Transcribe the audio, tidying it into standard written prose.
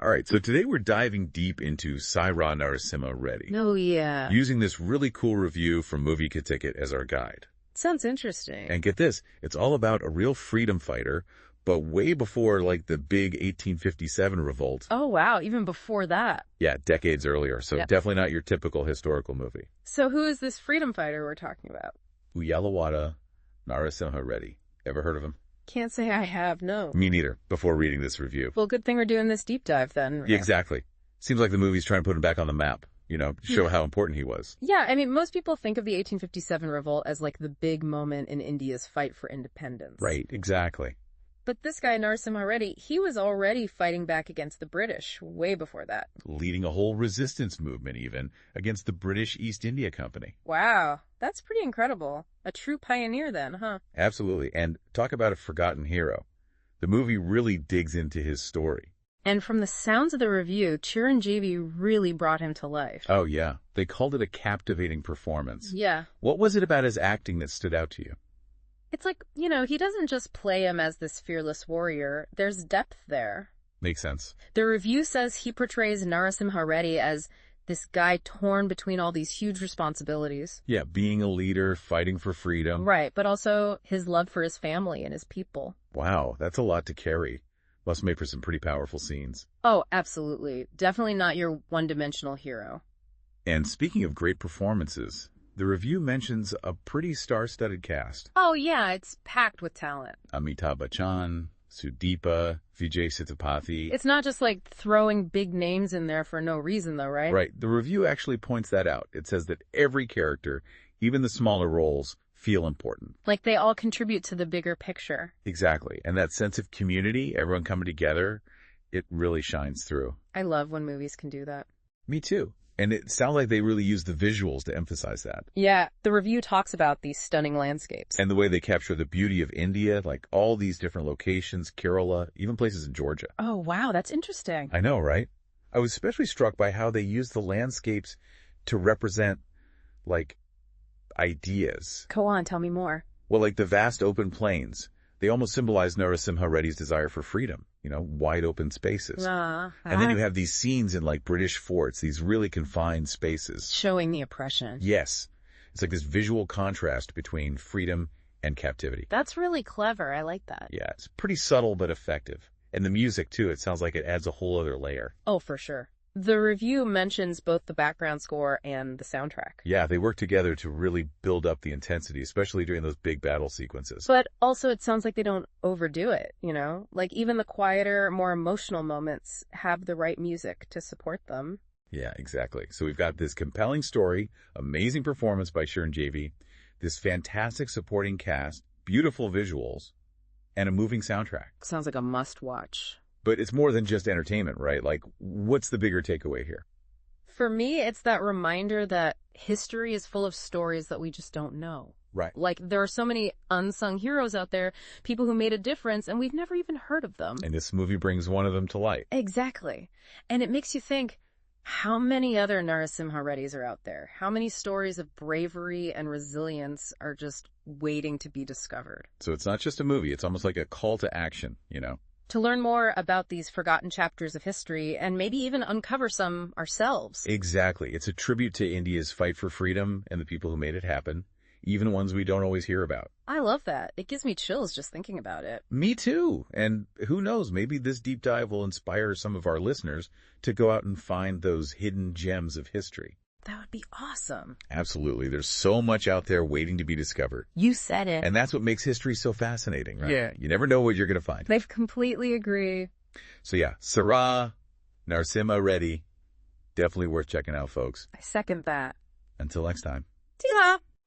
All right, so today we're diving deep into Sye Raa Narasimha Reddy. Oh, yeah. Using this really cool review from MovieKaTicket as our guide. Sounds interesting. And get this, it's all about a real freedom fighter, but way before, like, the big 1857 revolt. Oh, wow. Even before that. Yeah, decades earlier, so definitely not your typical historical movie. So who is this freedom fighter we're talking about? Uyyalawada Narasimha Reddy. Ever heard of him? Can't say I have, no. Me neither, before reading this review. Well, good thing we're doing this deep dive then. Yeah, exactly. Seems like the movie's trying to put him back on the map, you know, show how important he was. Yeah, I mean, most people think of the 1857 revolt as like the big moment in India's fight for independence. Right, exactly. But this guy, Narasimha Reddy, he was already fighting back against the British way before that. Leading a whole resistance movement, even, against the British East India Company. Wow, that's pretty incredible. A true pioneer then, huh? Absolutely. And talk about a forgotten hero. The movie really digs into his story. And from the sounds of the review, Chiranjeevi really brought him to life. Oh, yeah. They called it a captivating performance. Yeah. What was it about his acting that stood out to you? It's like, you know, he doesn't just play him as this fearless warrior. There's depth there. Makes sense. The review says he portrays Narasimha Reddy as this guy torn between all these huge responsibilities. Yeah, being a leader, fighting for freedom. Right, but also his love for his family and his people. Wow, that's a lot to carry. Must make for some pretty powerful scenes. Oh, absolutely. Definitely not your one-dimensional hero. And speaking of great performances, the review mentions a pretty star-studded cast. Oh, yeah, it's packed with talent. Amitabh Bachchan, Sudeepa, Vijay Sethupathi. It's not just like throwing big names in there for no reason, though, right? Right. The review actually points that out. It says that every character, even the smaller roles, feel important. Like they all contribute to the bigger picture. Exactly. And that sense of community, everyone coming together, it really shines through. I love when movies can do that. Me too. And it sounds like they really use the visuals to emphasize that. Yeah, the review talks about these stunning landscapes. And the way they capture the beauty of India, like all these different locations, Kerala, even places in Georgia. Oh, wow, that's interesting. I know, right? I was especially struck by how they use the landscapes to represent, like, ideas. Go on, tell me more. Well, like the vast open plains, they almost symbolize Narasimha Reddy's desire for freedom, you know, wide open spaces. And then you have these scenes in like British forts, these really confined spaces. Showing the oppression. Yes. It's like this visual contrast between freedom and captivity. That's really clever. I like that. Yeah, it's pretty subtle but effective. And the music, too, it sounds like it adds a whole other layer. Oh, for sure. The review mentions both the background score and the soundtrack. Yeah, they work together to really build up the intensity, especially during those big battle sequences. But also it sounds like they don't overdo it, you know? Like even the quieter, more emotional moments have the right music to support them. Yeah, exactly. So we've got this compelling story, amazing performance by Chiranjeevi, this fantastic supporting cast, beautiful visuals, and a moving soundtrack. Sounds like a must-watch. But it's more than just entertainment, right? Like, what's the bigger takeaway here? For me, it's that reminder that history is full of stories that we just don't know. Right. Like, there are so many unsung heroes out there, people who made a difference, and we've never even heard of them. And this movie brings one of them to light. Exactly. And it makes you think, how many other Narasimha Reddys are out there? How many stories of bravery and resilience are just waiting to be discovered? So it's not just a movie. It's almost like a call to action, you know? To learn more about these forgotten chapters of history and maybe even uncover some ourselves. Exactly. It's a tribute to India's fight for freedom and the people who made it happen, even ones we don't always hear about. I love that. It gives me chills just thinking about it. Me too. And who knows, maybe this deep dive will inspire some of our listeners to go out and find those hidden gems of history. That would be awesome. Absolutely. There's so much out there waiting to be discovered. You said it. And that's what makes history so fascinating, right? Yeah. You never know what you're going to find. I completely agree. So yeah, Sye Raa Narasimha Reddy. Definitely worth checking out, folks. I second that. Until next time. Ta-da!